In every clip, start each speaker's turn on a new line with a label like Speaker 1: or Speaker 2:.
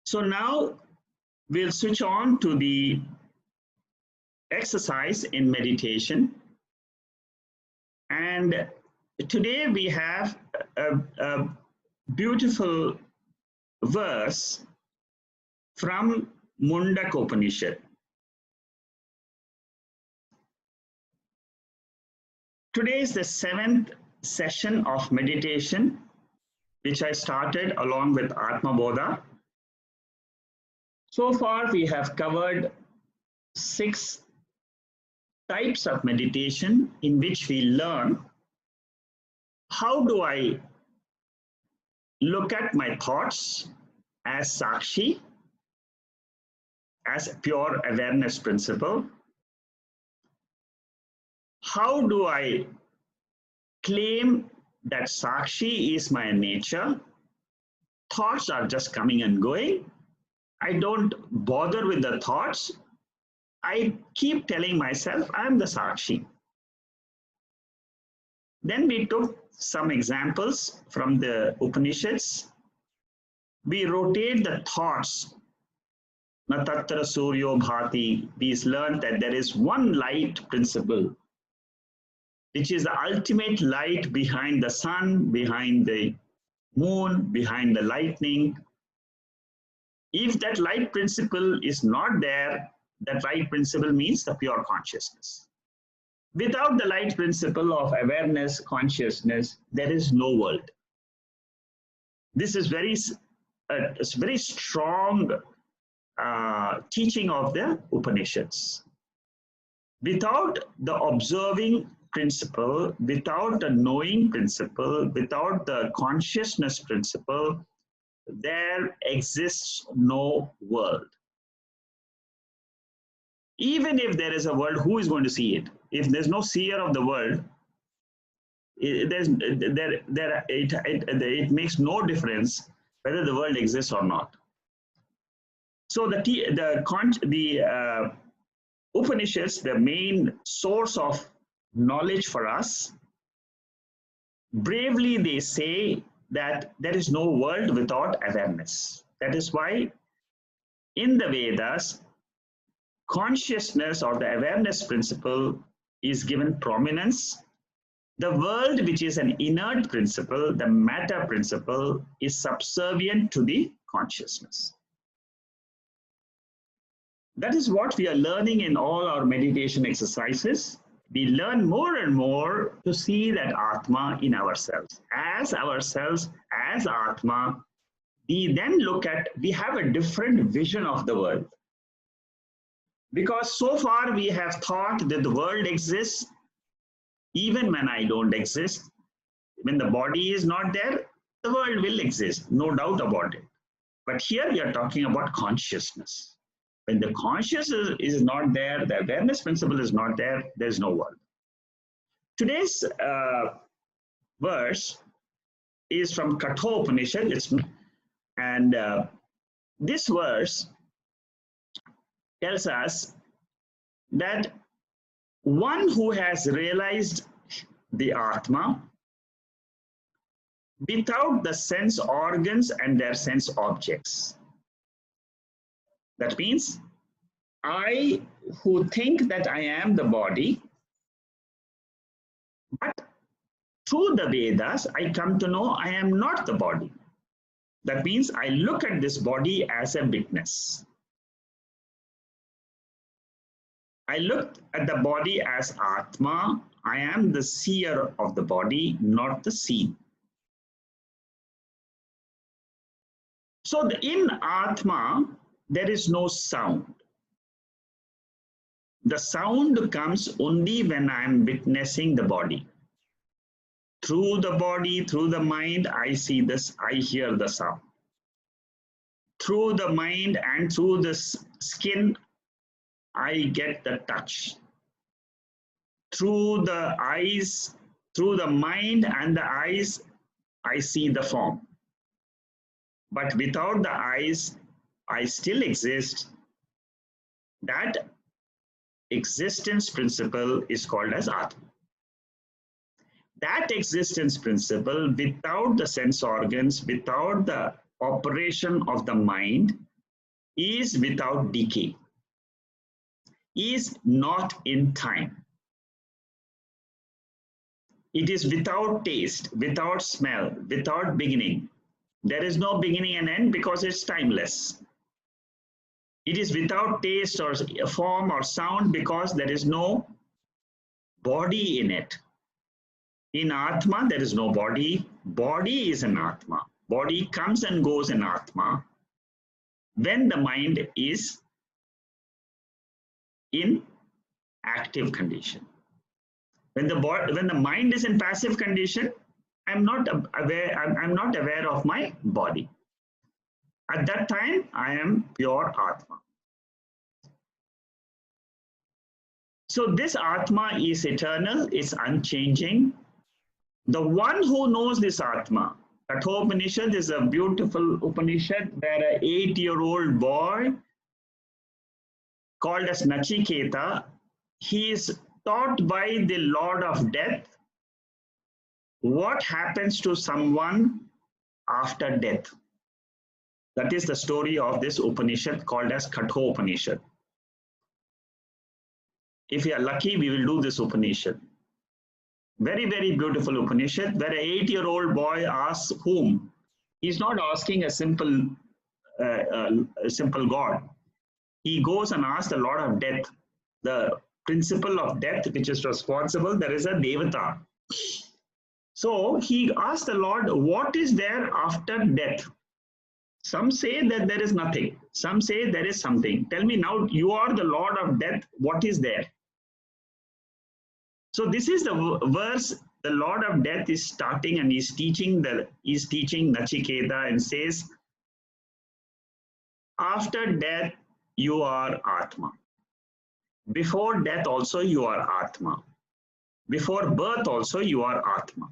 Speaker 1: So now we'll switch on to the exercise in meditation. And today we have a beautiful verse from Mundaka Upanishad. Today is the 7th session of meditation, which I started along with Atma Bodha. So far, we have covered 6 types of meditation in which we learn how do I look at my thoughts as Sakshi, as a pure awareness principle. How do I claim that Sakshi is my nature? Thoughts are just coming and going. I don't bother with the thoughts. I keep telling myself I'm the Sakshi. Then we took some examples from the Upanishads. We rotate the thoughts. Na tatra suryo bhati. We learned that there is one light principle, which is the ultimate light behind the sun, behind the moon, behind the lightning. If that light principle is not there, that light principle means the pure consciousness. Without the light principle of awareness, consciousness, there is no world. This is very strong teaching of the Upanishads. Without the observing principle, without the knowing principle, without the consciousness principle, there exists no world. Even if there is a world, who is going to see it? If there's no seer of the world, it makes no difference whether the world exists or not. So the Upanishads, the main source of knowledge for us, bravely they say that there is no world without awareness. That is why in the Vedas, consciousness or the awareness principle is given prominence. The world, which is an inert principle, the matter principle, is subservient to the consciousness. That is what we are learning in all our meditation exercises. We learn more and more to see that Atma in ourselves, as Atma. We then look at, we have a different vision of the world. Because so far we have thought that the world exists even when I don't exist. When the body is not there, the world will exist, no doubt about it. But here we are talking about consciousness. When the consciousness is not there, the awareness principle is not there, there's no world. Today's verse is from Katha Upanishad, and this verse tells us that one who has realized the Atma without the sense organs and their sense objects. That means I who think that I am the body, but through the Vedas, I come to know I am not the body. That means I look at this body as a witness. I look at the body as Atma. I am the seer of the body, not the seen. So in Atma, there is no sound. The sound comes only when I am witnessing the body. Through the body, through the mind, I see this, I hear the sound. Through the mind and through the skin, I get the touch. Through the eyes, through the mind and the eyes, I see the form. But without the eyes, I still exist. That existence principle is called as Atma. That existence principle, without the sense organs, without the operation of the mind, is without decay, is not in time. It is without taste, without smell, without beginning. There is no beginning and end because it's timeless. It is without taste or form or sound because there is no body in it. In Atma, there is no body. Body is an Atma. Body comes and goes in Atma when the mind is in active condition. When the mind is in passive condition, I'm not aware of my body. At that time, I am pure Atma. So this Atma is eternal, it's unchanging. The one who knows this Atma, Kathopanishad is a beautiful Upanishad where an 8-year-old boy called as Nachiketa, he is taught by the Lord of Death what happens to someone after death. That is the story of this Upanishad called as Kathopanishad. If you are lucky, we will do this Upanishad. Very, very beautiful Upanishad where an 8-year-old boy asks whom? He's not asking a simple God. He goes and asks the Lord of Death, the principle of death which is responsible. There is a Devata. So he asks the Lord, what is there after death? Some say that there is nothing. Some say there is something. Tell me now, you are the Lord of Death. What is there? So this is the verse the Lord of Death is starting, and he's teaching Nachiketa and says, after death you are Atma. Before death also you are Atma. Before birth also you are Atma.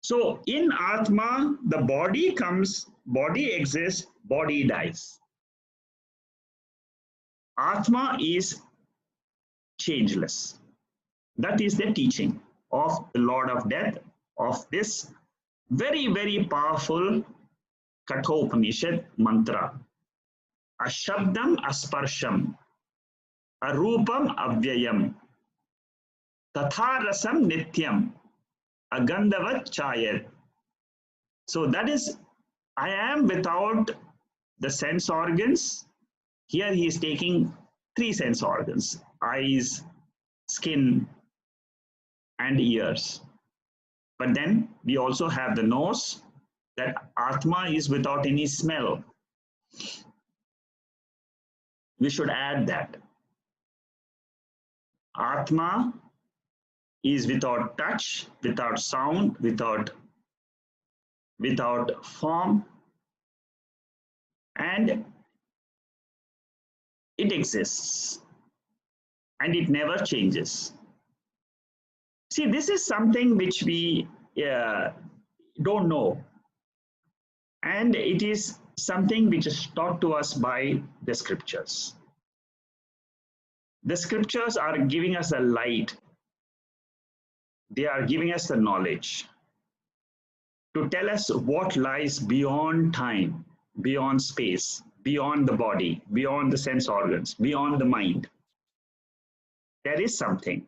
Speaker 1: So in Atma, the body comes, body exists, body dies. Atma is changeless. That is the teaching of the Lord of Death, of this very, very powerful Kathopanishad mantra. Ashabdam asparsham, arupam avyayam, tatharasam nityam, agandavat chayat. So that is, I am without the sense organs. Here he is taking 3 sense organs: eyes, skin, and ears. But then we also have the nose, that Atma is without any smell. We should add that. Atma is without touch, without sound, without form, and it exists and it never changes. See, this is something which we don't know, and it is something which is taught to us by the scriptures. The scriptures are giving us a light. They are giving us the knowledge to tell us what lies beyond time, beyond space, beyond the body, beyond the sense organs, beyond the mind. There is something,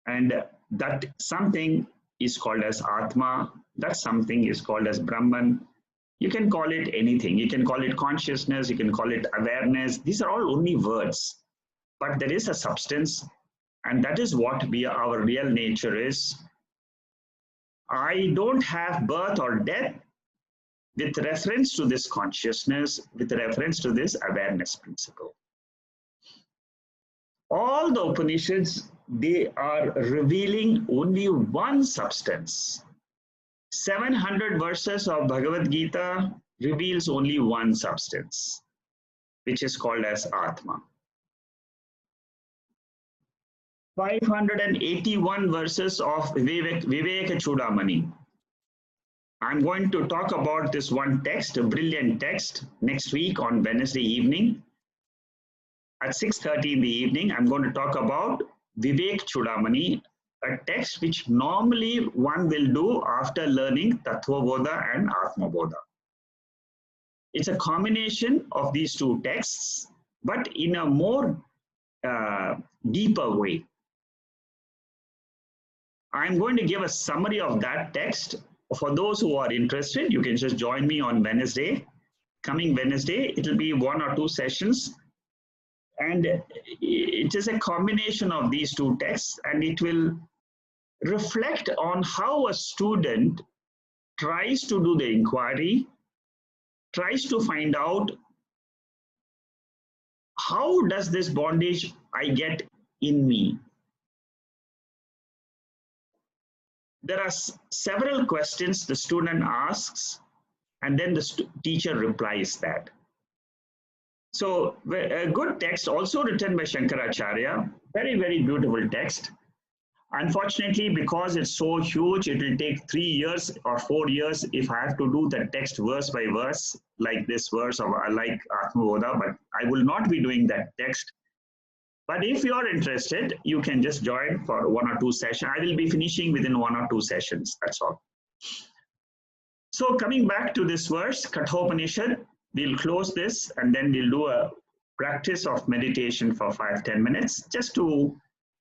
Speaker 1: and that something is called as Atma, that something is called as Brahman. You can call it anything. You can call it consciousness, you can call it awareness. These are all only words, but there is a substance, and that is what our real nature is. I don't have birth or death with reference to this consciousness, with reference to this awareness principle. All the Upanishads, they are revealing only one substance. 700 verses of Bhagavad Gita reveals only one substance, which is called as Atma. 581 verses of Viveka Chudamani. I'm going to talk about this one text, a brilliant text, next week on Wednesday evening. At 6:30 in the evening, I'm going to talk about Vivek Chudamani, a text which normally one will do after learning Tattva Bodha and Atma Bodha. It's a combination of these two texts, but in a more deeper way. I'm going to give a summary of that text. For those who are interested, you can just join me on Wednesday. Coming Wednesday, it will be 1 or 2 sessions. And it is a combination of these two texts, and it will reflect on how a student tries to do the inquiry, tries to find out how does this bondage I get in me. There are several questions the student asks, and then the teacher replies that. So a good text, also written by Shankaracharya, very, very beautiful text. Unfortunately, because it's so huge, it will take 3 years or 4 years if I have to do the text verse by verse, like this verse or like Atmavoda, but I will not be doing that text. But if you are interested, you can just join for 1 or 2 sessions. I will be finishing within 1 or 2 sessions, that's all. So coming back to this verse, Kathopanishad, we'll close this and then we'll do a practice of meditation for 5-10 minutes, just to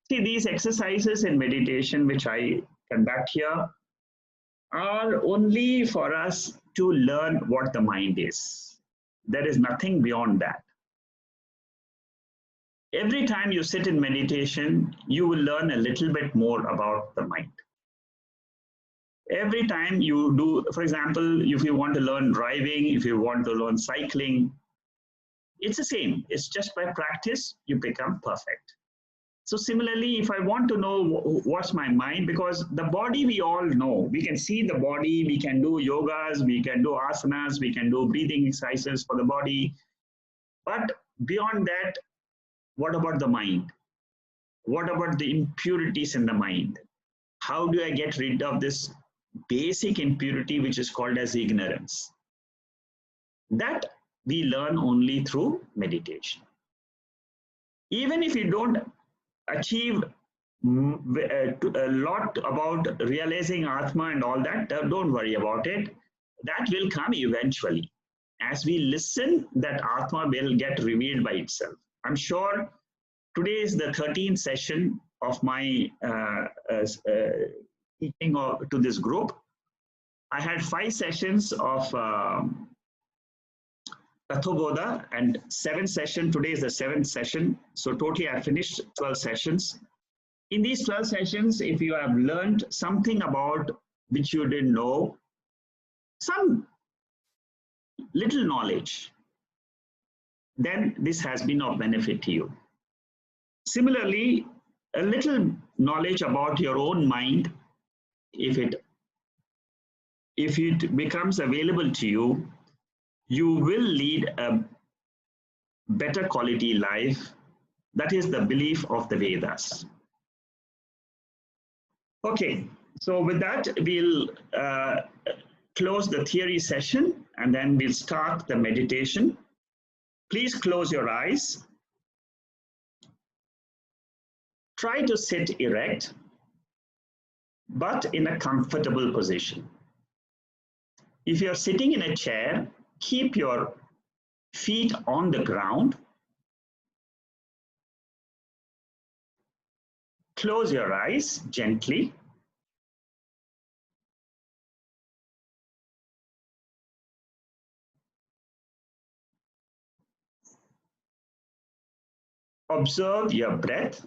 Speaker 1: see these exercises in meditation which I conduct here are only for us to learn what the mind is. There is nothing beyond that. Every time you sit in meditation, you will learn a little bit more about the mind. Every time you do, for example, if you want to learn driving, if you want to learn cycling, it's the same. It's just by practice, you become perfect. So similarly, if I want to know what's my mind, because the body we all know, we can see the body, we can do yogas, we can do asanas, we can do breathing exercises for the body. But beyond that, what about the mind? What about the impurities in the mind? How do I get rid of this basic impurity which is called as ignorance? That we learn only through meditation. Even if you don't achieve a lot about realizing Atma and all that, don't worry about it. That will come eventually. As we listen, that Atma will get revealed by itself. I'm sure today is the 13th session of my teaching to this group. I had 5 sessions of Tathoboda and 7 sessions. Today is the 7th session. So totally I finished 12 sessions. In these 12 sessions, if you have learned something about which you didn't know, some little knowledge, then this has been of benefit to you. Similarly, a little knowledge about your own mind, if it becomes available to you, you will lead a better quality life. That is the belief of the Vedas. Okay, so with that, we'll close the theory session and then we'll start the meditation. Please close your eyes. Try to sit erect, but in a comfortable position. If you're sitting in a chair, keep your feet on the ground. Close your eyes gently. Observe your breath.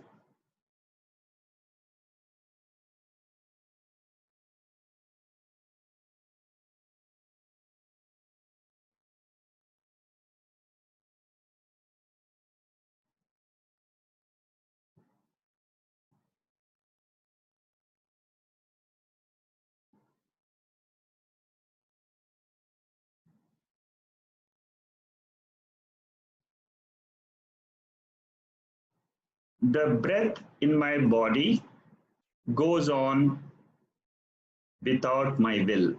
Speaker 1: The breath in my body goes on without my will.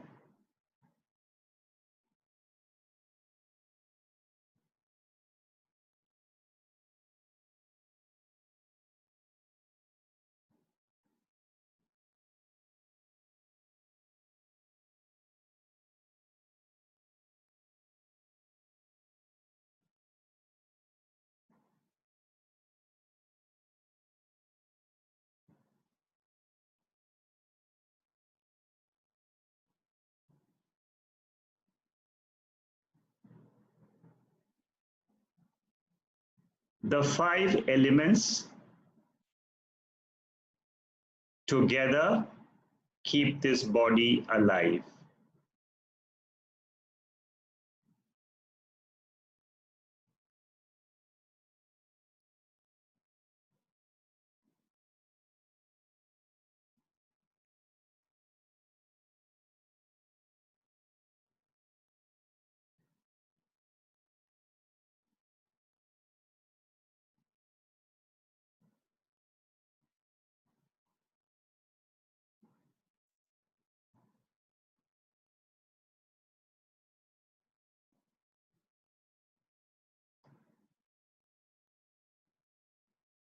Speaker 1: The five elements together keep this body alive.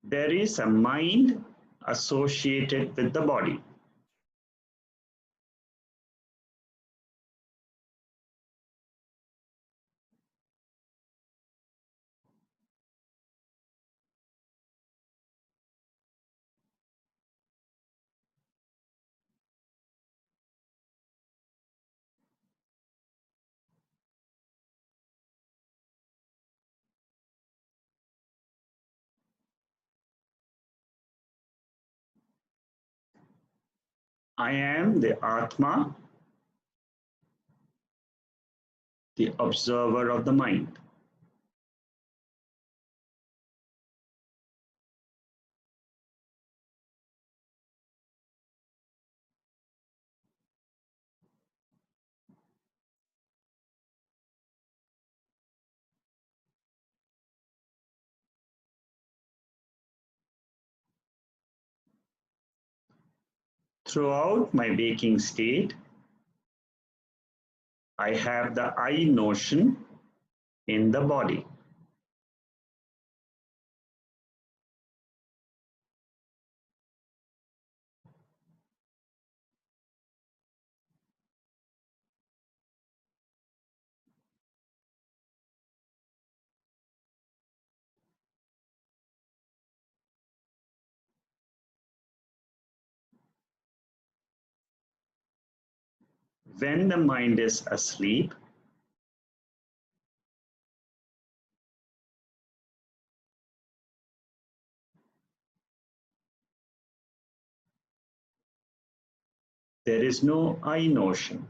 Speaker 1: There is a mind associated with the body. I am the Atma, the observer of the mind. Throughout my waking state, I have the I notion in the body. When the mind is asleep, there is no I notion.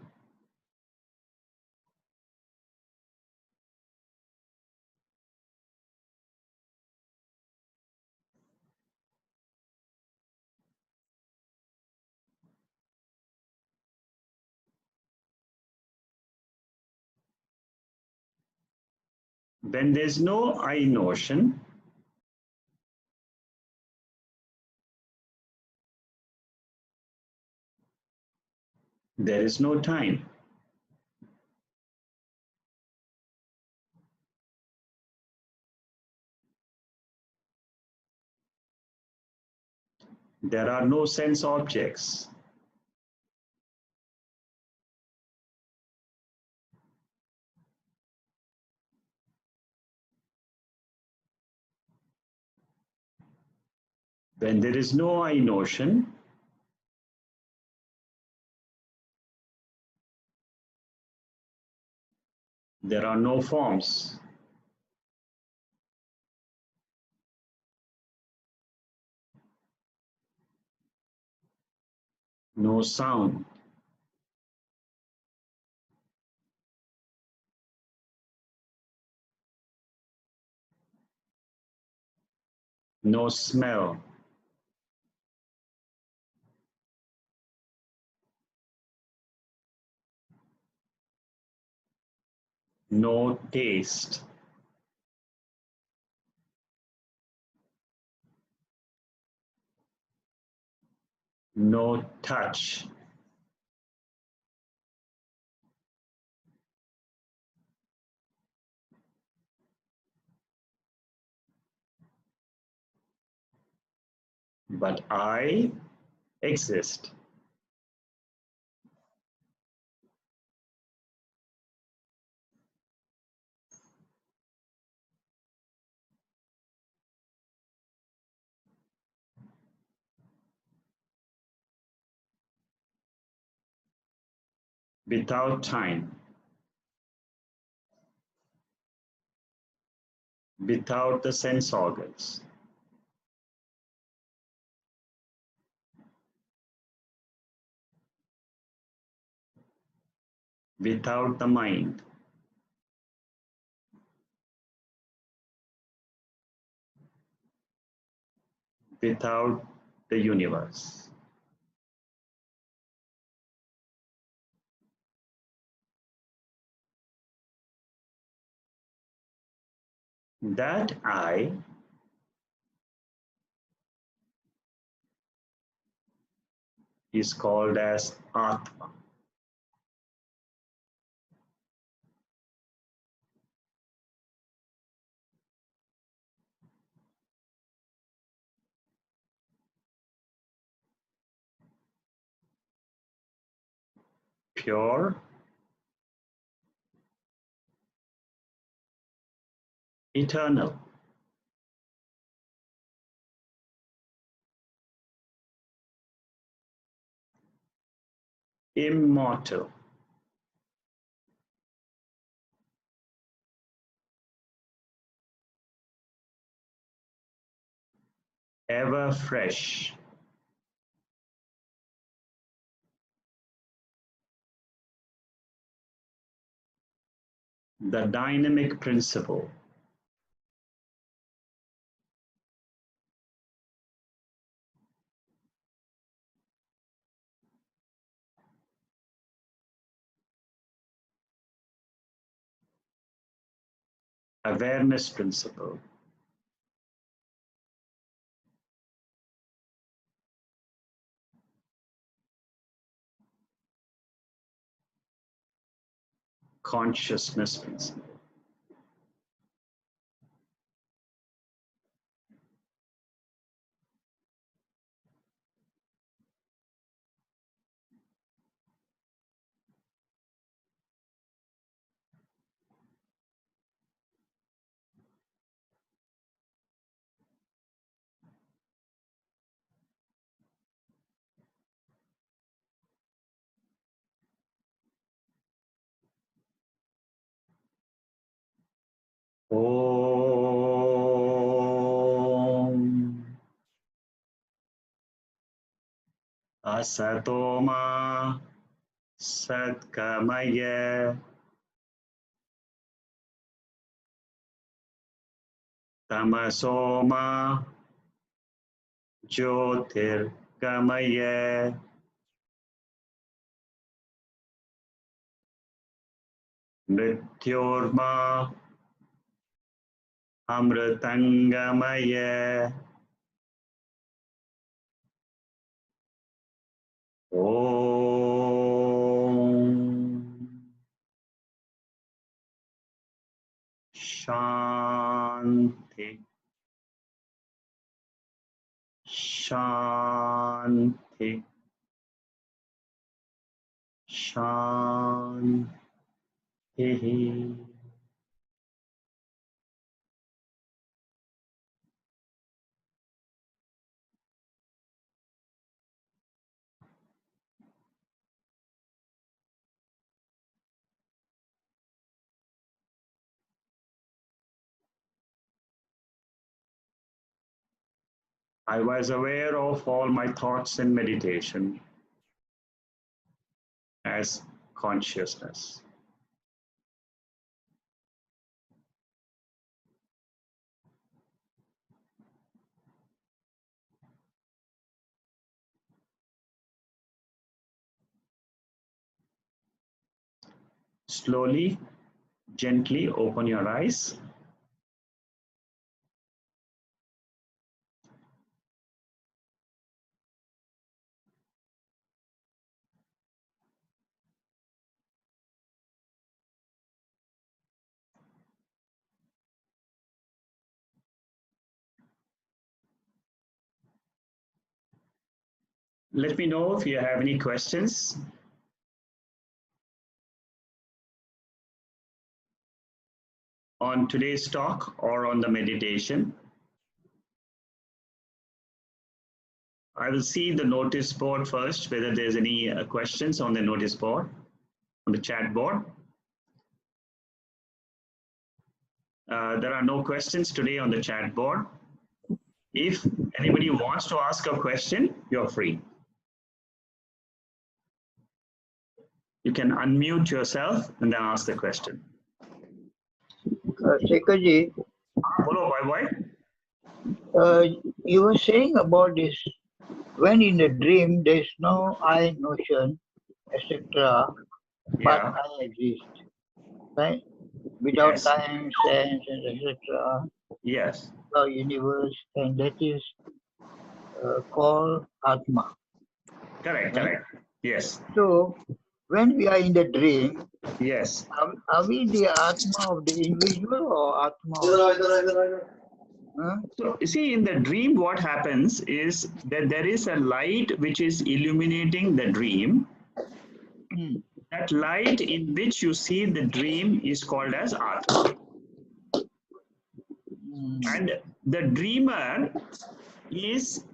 Speaker 1: When there's no I notion, there is no time. There are no sense objects. When there is no I notion, there are no forms. No sound. No smell. No taste. No touch. But I exist. Without time. without the sense organs, without the mind, without the universe. That I is called as Atma. Pure, eternal, immortal, ever fresh, the dynamic principle, awareness principle, consciousness principle. Om Asato Ma Sádgamaya Tamaso Ma Jyotirgamaya Mrityorma Amritangamaya. Om Shanti Shanti Shanti. I was aware of all my thoughts in meditation as consciousness. Slowly, gently open your eyes. Let me know if you have any questions on today's talk or on the meditation. I will see the notice board first, whether there's any questions on the notice board, on the chat board. There are no questions today on the chat board. If anybody wants to ask a question, you're free. You can unmute yourself and then ask the question.
Speaker 2: Sekhaji,
Speaker 1: Hello, why?
Speaker 2: You were saying about this, when in the dream there is no I notion, etc., but
Speaker 1: Yeah.
Speaker 2: I exist, right? Without
Speaker 1: Yes.
Speaker 2: time, sense, and etc.,
Speaker 1: Yes.
Speaker 2: the universe, and that is called Atma.
Speaker 1: Correct,
Speaker 2: Right?
Speaker 1: correct. Yes.
Speaker 2: So, when we are in the dream,
Speaker 1: Yes.
Speaker 2: are we the Atma of the individual or Atma of
Speaker 1: So you see, in the dream, what happens is that there is a light which is illuminating the dream. That light in which you see the dream is called as Atma. And the dreamer is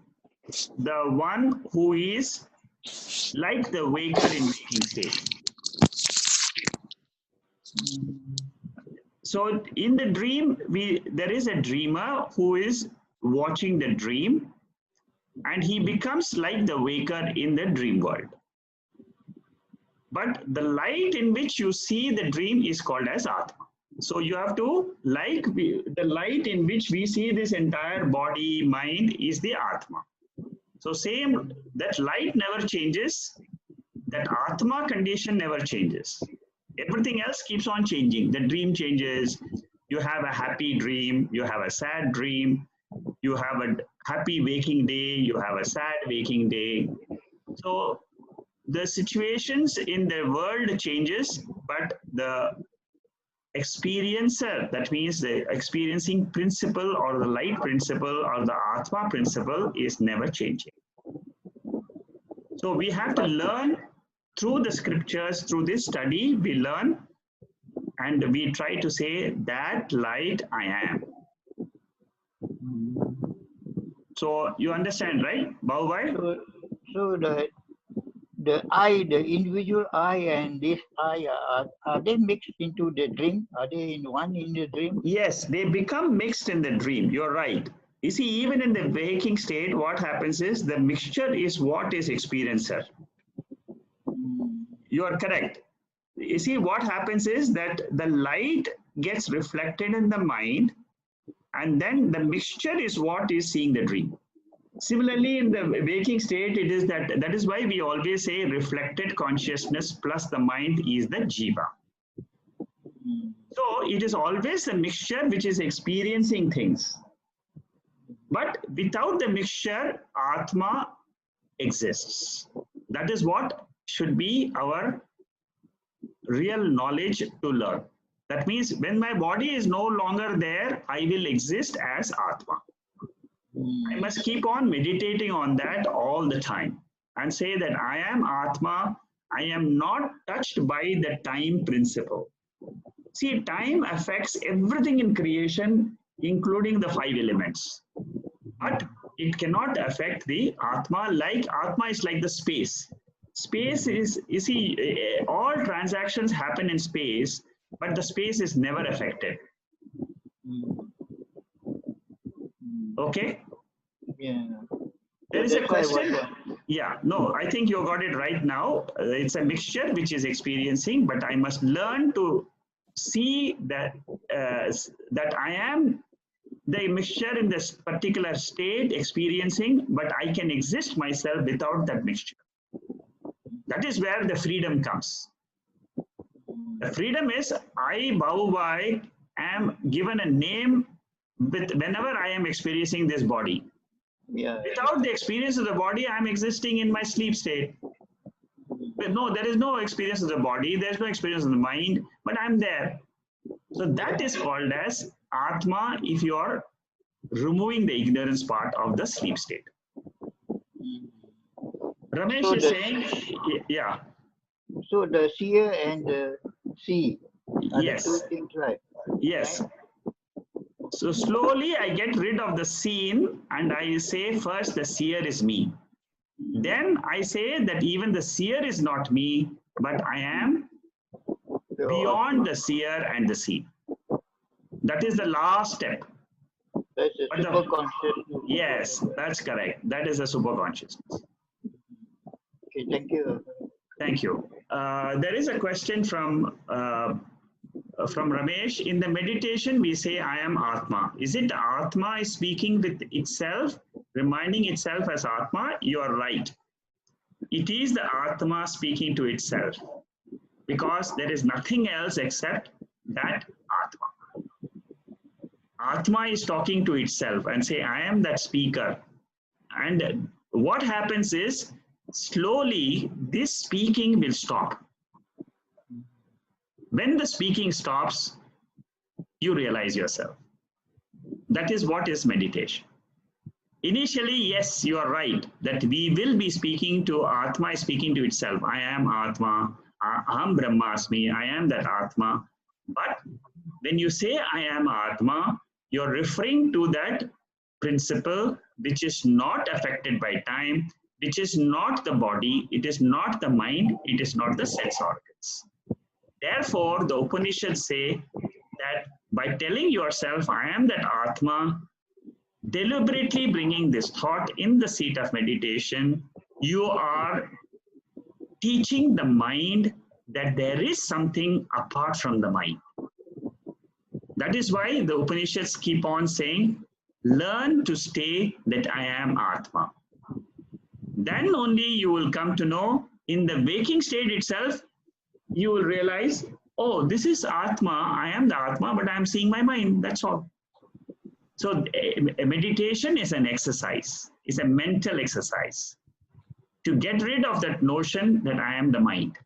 Speaker 1: the one who is like the waker in waking state. So in the dream, there is a dreamer who is watching the dream, and he becomes like the waker in the dream world. But the light in which you see the dream is called as Atma. So you have to, the light in which we see this entire body, mind is the Atma. So same, that light never changes, that Atma condition never changes. Everything else keeps on changing. The dream changes. You have a happy dream, you have a sad dream, you have a happy waking day, you have a sad waking day. So the situations in the world changes, but the experiencer, that means the experiencing principle or the light principle or the Atma principle, is never changing. So we have to learn through the scriptures, through this study, we learn and we try to say that light I am. So you understand, right, Bhau?
Speaker 2: So the I, the individual I and this I, are they mixed into the dream? Are they in one in the dream?
Speaker 1: Yes, they become mixed in the dream. You're right. You see, even in the waking state, what happens is the mixture is what is experiencer. You are correct. You see, what happens is that the light gets reflected in the mind, and then the mixture is what is seeing the dream. Similarly, in the waking state, it is that is why we always say reflected consciousness plus the mind is the jiva. So it is always a mixture which is experiencing things. But without the mixture, Atma exists. That is what should be our real knowledge to learn. That means when my body is no longer there, I will exist as Atma. I must keep on meditating on that all the time and say that I am Atma. I am not touched by the time principle. See, time affects everything in creation, including the 5 elements. But it cannot affect the Atma. Like Atma is like the space. Space is, you see, all transactions happen in space, but the space is never affected. Okay?
Speaker 2: Yeah.
Speaker 1: There is a question. Yeah, no, I think you got it right now. It's a mixture which is experiencing, but I must learn to see that that I am the mixture in this particular state experiencing, but I can exist myself without that mixture. That is where the freedom comes. The freedom is I, Bhau, am given a name with whenever I am experiencing this body.
Speaker 2: Yeah.
Speaker 1: Without the experience of the body, I am existing in my sleep state. But no, there is no experience of the body, there's no experience of the mind, but I'm there. So that is called as Atma if you are removing the ignorance part of the sleep state. Ramesh
Speaker 2: So
Speaker 1: is saying, yeah.
Speaker 2: So the seer and the see are
Speaker 1: Yes.
Speaker 2: the two things, right?
Speaker 1: Yes.
Speaker 2: Right?
Speaker 1: So slowly I get rid of the seen and I say first the seer is me. Then I say that even the seer is not me, but I am beyond the seer and the seen. That is the last step.
Speaker 2: That's a super consciousness.
Speaker 1: Yes, that's correct. That is a super consciousness.
Speaker 2: Okay, thank you.
Speaker 1: Thank you. There is a question from Ramesh. In the meditation, we say, I am Atma. Is it Atma is speaking with itself, reminding itself as Atma? You are right. It is the Atma speaking to itself, because there is nothing else except that Atma. Atma is talking to itself and say, I am that speaker. And what happens is, slowly this speaking will stop. When the speaking stops, you realize yourself. That is what is meditation. Initially, yes, you are right, that we will be speaking to Atma, is speaking to itself. I am Atma, Aham Brahmasmi, I am that Atma. But when you say I am Atma, you're referring to that principle which is not affected by time, which is not the body, it is not the mind, it is not the sense organs. Therefore, the Upanishads say that by telling yourself, I am that Atma, deliberately bringing this thought in the seat of meditation, you are teaching the mind that there is something apart from the mind. That is why the Upanishads keep on saying, learn to stay that I am Atma. Then only you will come to know, in the waking state itself, you will realize, oh, this is Atma, I am the Atma, but I am seeing my mind, that's all. So a meditation is an exercise, it's a mental exercise to get rid of that notion that I am the mind.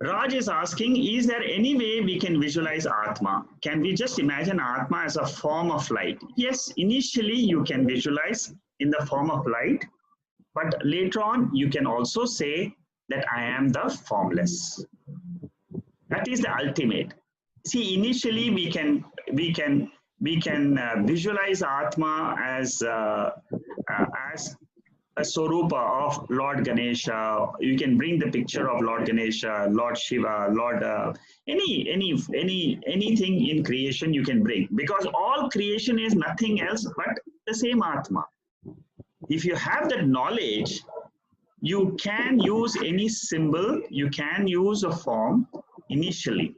Speaker 1: Raj is asking, is there any way we can visualize Atma? Can we just imagine Atma as a form of light? Yes, initially you can visualize in the form of light, but later on you can also say that I am the formless. That is the ultimate. See, initially we can visualize Atma as a Swarupa of Lord Ganesha. You can bring the picture of Lord Ganesha, Lord Shiva, Lord anything in creation you can bring, because all creation is nothing else but the same Atma. If you have that knowledge, you can use any symbol, you can use a form initially,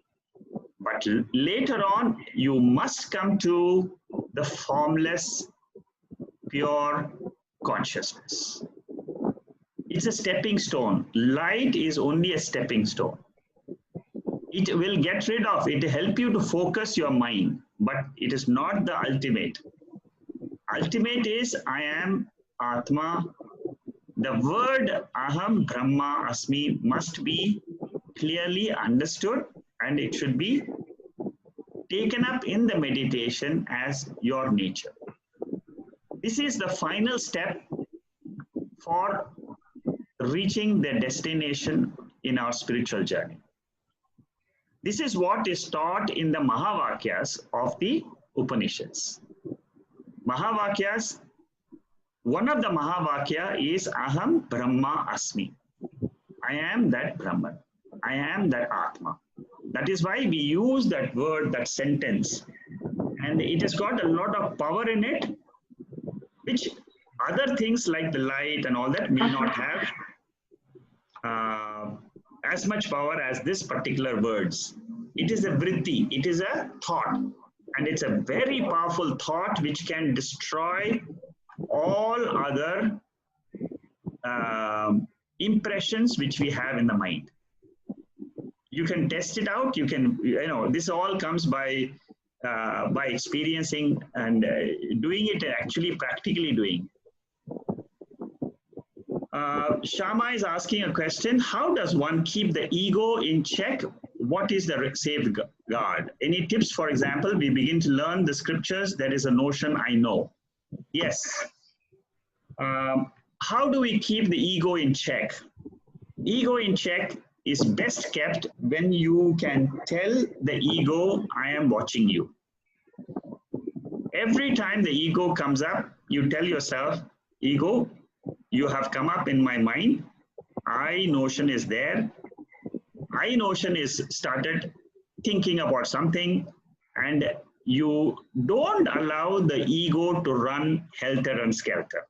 Speaker 1: but later on you must come to the formless, pure consciousness. It's a stepping stone. Light is only a stepping stone. It will get rid of, it will help you to focus your mind, but it is not the ultimate. Ultimate is I am Atma. The word Aham Brahma Asmi must be clearly understood, and it should be taken up in the meditation as your nature. This is the final step for reaching the destination in our spiritual journey. This is what is taught in the Mahavakyas of the Upanishads. Mahavakyas, one of the Mahavakya is Aham Brahma Asmi. I am that Brahman. I am that Atma. That is why we use that word, that sentence. And it has got a lot of power in it, which other things like the light and all that may not have as much power as this particular words. It is a vritti, it is a thought, and it's a very powerful thought which can destroy all other impressions which we have in the mind. You can test it out. You can, this all comes by experiencing and doing it, actually practically doing. Shama is asking a question. How does one keep the ego in check? What is the safeguard? Any tips? For example, we begin to learn the scriptures. There is a notion, I know. Yes. How do we keep the ego in check? Ego in check is best kept when you can tell the ego, I am watching you. Every time the ego comes up, you tell yourself, ego, you have come up in my mind. I notion is there. I notion is started thinking about something. and you don't allow the ego to run helter and skelter.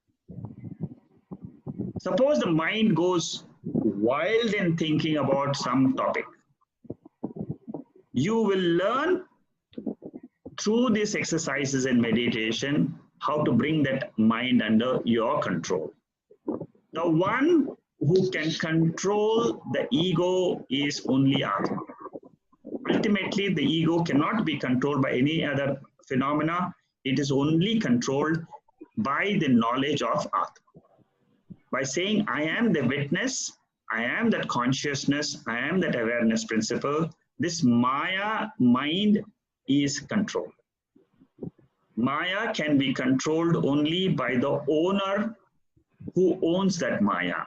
Speaker 1: Suppose the mind goes wild in thinking about some topic. You will learn through these exercises and meditation how to bring that mind under your control. The one who can control the ego is only Atma. Ultimately, the ego cannot be controlled by any other phenomena. It is only controlled by the knowledge of Atma. By saying, I am the witness, I am that consciousness, I am that awareness principle, this Maya mind is controlled. Maya can be controlled only by the owner who owns that Maya,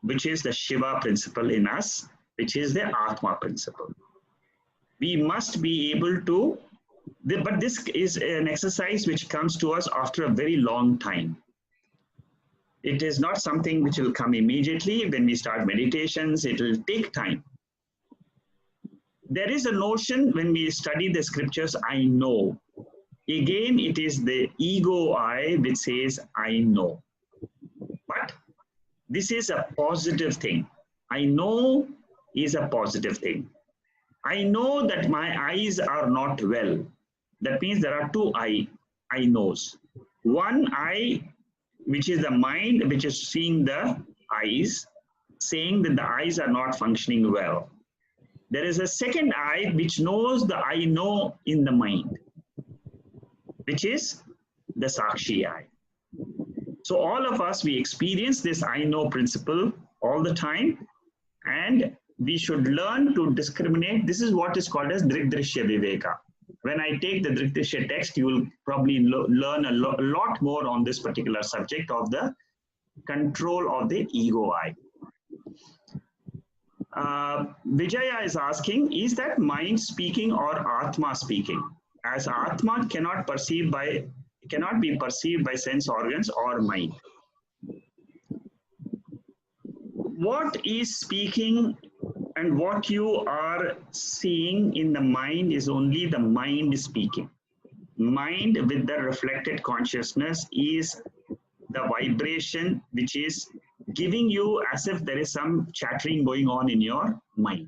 Speaker 1: which is the Shiva principle in us, which is the Atma principle. We must be able to, but this is an exercise which comes to us after a very long time. It is not something which will come immediately. When we start meditations, it will take time. There is a notion when we study the scriptures, I know. Again, it is the ego I which says, I know. But this is a positive thing. I know is a positive thing. I know that my eyes are not well. That means there are two I knows. One I, which is the mind, which is seeing the eyes, saying that the eyes are not functioning well. There is a second I which knows the I know in the mind, which is the Sakshi I. So all of us, we experience this I know principle all the time, and we should learn to discriminate. This is what is called as Drigdrishya Viveka. When I take the Drigdrishya text, you will probably learn a lot more on this particular subject of the control of the ego I. Vijaya is asking, is that mind speaking or Atma speaking? As Atma cannot be perceived by sense organs or mind. What is speaking and what you are seeing in the mind is only the mind speaking. Mind with the reflected consciousness is the vibration which is giving you as if there is some chattering going on in your mind.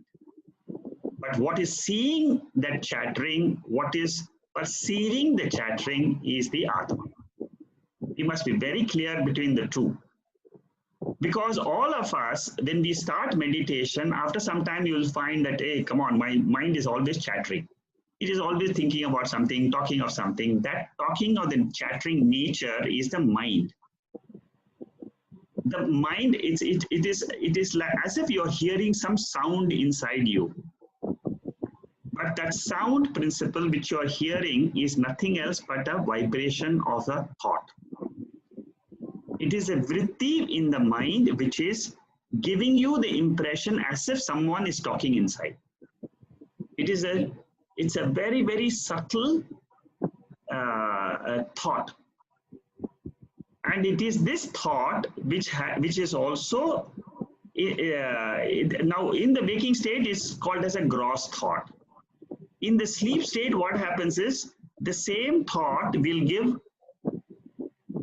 Speaker 1: But what is seeing that chattering, what is perceiving the chattering is the Atma. We must be very clear between the two. Because all of us, when we start meditation, after some time you will find that, hey, come on, my mind is always chattering. It is always thinking about something, talking of something. That talking or the chattering nature is the mind. The mind, it is like as if you're hearing some sound inside you. But that sound principle which you're hearing is nothing else but a vibration of a thought. It is a vritti in the mind which is giving you the impression as if someone is talking inside. It's a very, very subtle thought. And it is this thought which is also, now in the waking state is called as a gross thought. In the sleep state, what happens is the same thought will give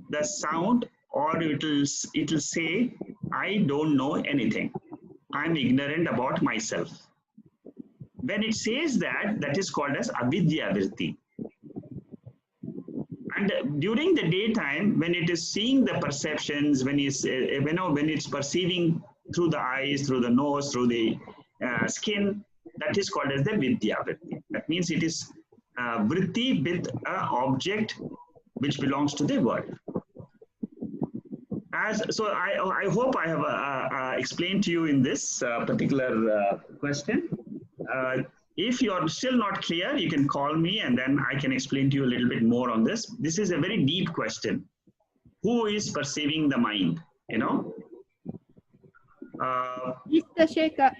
Speaker 1: the sound, or it will say, I don't know anything. I'm ignorant about myself. When it says that, that is called as avidya vritti. And during the daytime, when it is seeing the perceptions, when it's perceiving through the eyes, through the nose, through the skin, that is called as the vidya vritti. That means it is vritti with an object which belongs to the world. So I hope I have explained to you in this particular question. If you are still not clear, you can call me and then I can explain to you a little bit more on this. This is a very deep question. Who is perceiving the mind? You know?
Speaker 3: Mr. Shekhar.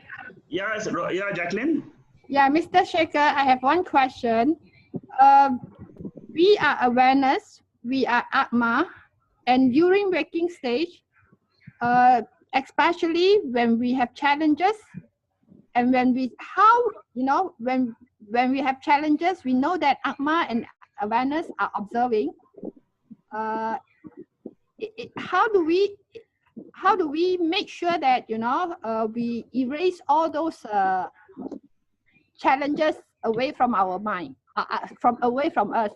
Speaker 1: Yes, yeah, Jacqueline?
Speaker 3: Yeah, Mr. Shekhar, I have one question. We are awareness, we are Atma, and during waking stage, especially when we have challenges, and when when we have challenges, we know that Atma and awareness are observing. How do we make sure that, you know, we erase all those challenges away from our mind, away from us?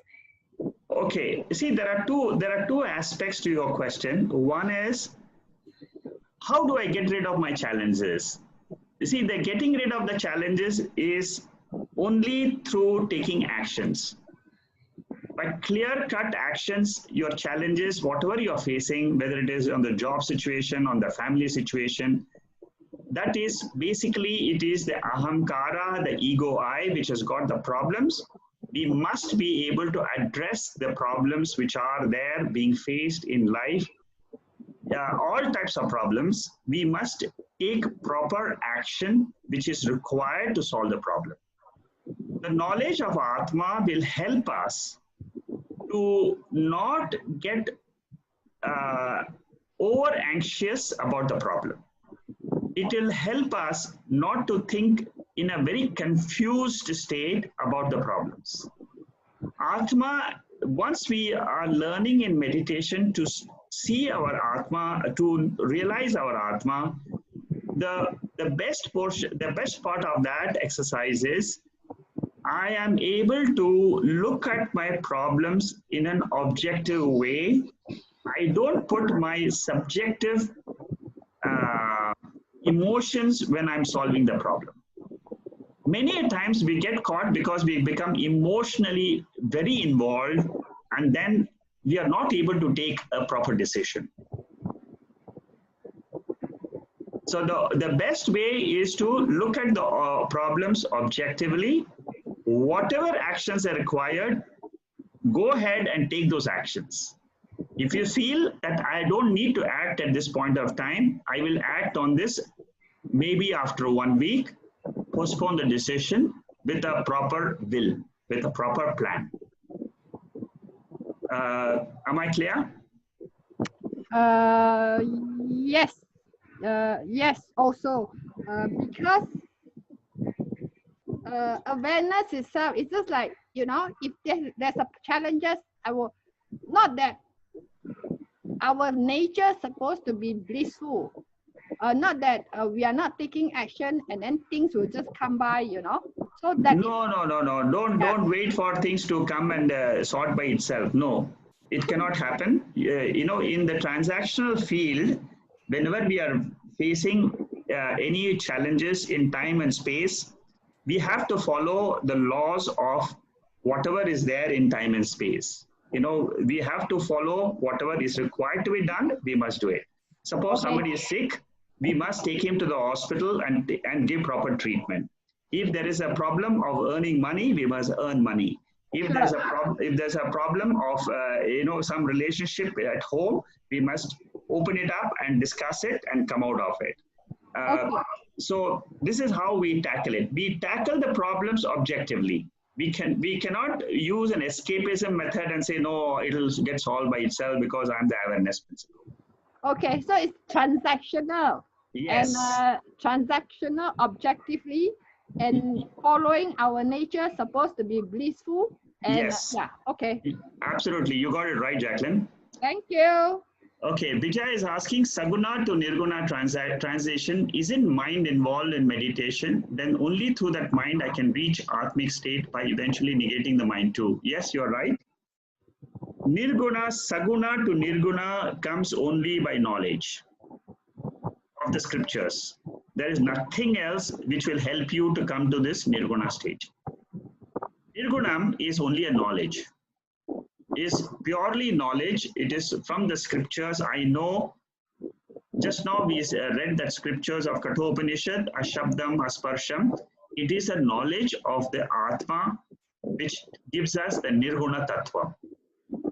Speaker 1: Okay, see, there are two aspects to your question. One is, how do I get rid of my challenges? You see, the getting rid of the challenges is only through taking actions. By clear-cut actions, your challenges, whatever you're facing, whether it is on the job situation, on the family situation, that is basically, it is the ahamkara, the ego I, which has got the problems. We must be able to address the problems which are there being faced in life. All types of problems, we must take proper action which is required to solve the problem. The knowledge of Atma will help us to not get over anxious about the problem. It will help us not to think in a very confused state about the problems. Atma, once we are learning in meditation to see our Atma, to realize our Atma, the best part of that exercise is I am able to look at my problems in an objective way. I don't put my subjective emotions when I'm solving the problem. Many times we get caught because we become emotionally very involved, and then we are not able to take a proper decision. So the best way is to look at the problems objectively. Whatever actions are required, go ahead and take those actions. If you feel that I don't need to act at this point of time, I will act on this maybe after 1 week, postpone the decision with a proper will, with a proper plan. Am I clear?
Speaker 3: Yes. Yes, also, because awareness itself, it's just like, you know, if there's a challenges, I will, not that our nature is supposed to be blissful, not that we are not taking action and then things will just come by, you know. So that
Speaker 1: no. Don't wait for things to come and sort by itself. No, it cannot happen. You know, in the transactional field, whenever we are facing any challenges in time and space, we have to follow the laws of whatever is there in time and space. You know, we have to follow whatever is required to be done, we must do it. Suppose somebody is sick, we must take him to the hospital and give proper treatment. If there is a problem of earning money, we must earn money. If there's a problem of you know, some relationship at home, we must open it up and discuss it and come out of it. So this is how we tackle it. We tackle the problems objectively. We cannot use an escapism method and say, no, it'll get solved by itself because I'm the awareness principle.
Speaker 3: Okay, so it's transactional.
Speaker 1: Yes.
Speaker 3: And transactional objectively, and following our nature supposed to be blissful. And,
Speaker 1: yes.
Speaker 3: Yeah, okay.
Speaker 1: Absolutely, you got it right, Jacqueline.
Speaker 3: Thank you.
Speaker 1: Okay, Vijay is asking, Saguna to Nirguna transition, isn't mind involved in meditation? Then only through that mind I can reach Atmic state by eventually negating the mind too. Yes, you're right. Nirguna, Saguna to Nirguna comes only by knowledge of the scriptures. There is nothing else which will help you to come to this Nirguna stage. Nirgunam is only a knowledge. Is purely knowledge. It is from the scriptures. I know, just now we read that scriptures of Kathopanishad, Ashabdam, Asparsham. It is a knowledge of the Atma which gives us the Nirguna Tattva.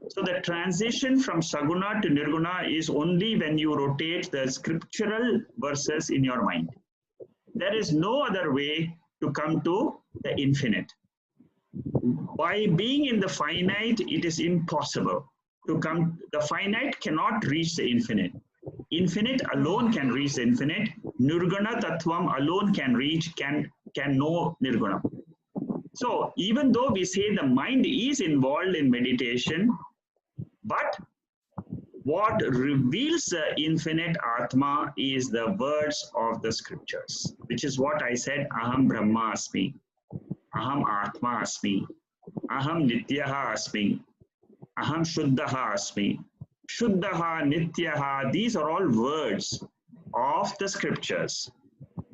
Speaker 1: So the transition from Saguna to Nirguna is only when you rotate the scriptural verses in your mind. There is no other way to come to the infinite. By being in the finite, it is impossible to come. The finite cannot reach the infinite. Infinite alone can reach the infinite. Nirguna Tattvam alone can know Nirguna. So even though we say the mind is involved in meditation, but what reveals the infinite Atma is the words of the scriptures, which is what I said, Aham Brahma Asmi, Aham Atma Asmi, Aham Nityaha Asmi, Aham Shuddhaha Asmi, Shuddhaha, Nityaha, these are all words of the scriptures,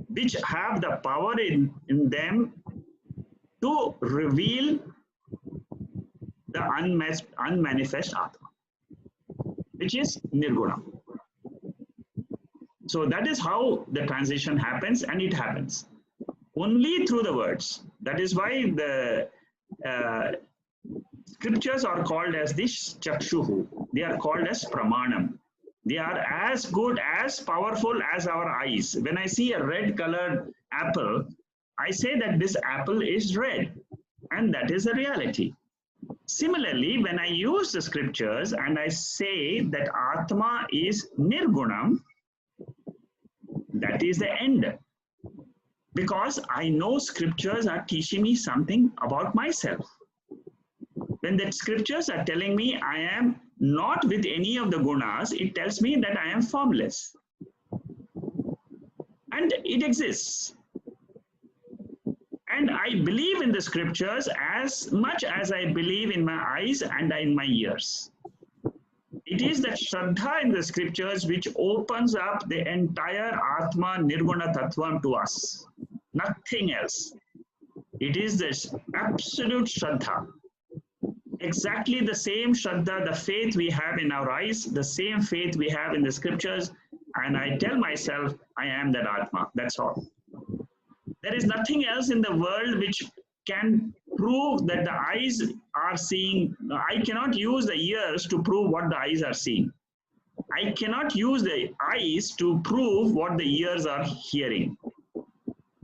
Speaker 1: which have the power in them to reveal the unmanifest Atma, which is Nirguna. So that is how the transition happens, and it happens only through the words. That is why the scriptures are called as this Chakshuhu. They are called as Pramanam. They are as good, as powerful as our eyes. When I see a red colored apple, I say that this apple is red, and that is a reality. Similarly, when I use the scriptures and I say that Atma is Nirgunam, that is the end. Because I know scriptures are teaching me something about myself. When the scriptures are telling me I am not with any of the gunas, it tells me that I am formless. And it exists. And I believe in the scriptures as much as I believe in my eyes and in my ears. It is that Shraddha in the scriptures which opens up the entire Atma Nirguna Tattvam to us. Nothing else. It is this absolute Shraddha. Exactly the same Shraddha, the faith we have in our eyes, the same faith we have in the scriptures. And I tell myself, I am that Atma. That's all. There is nothing else in the world which can prove that the eyes are seeing. I cannot use the ears to prove what the eyes are seeing. I cannot use the eyes to prove what the ears are hearing.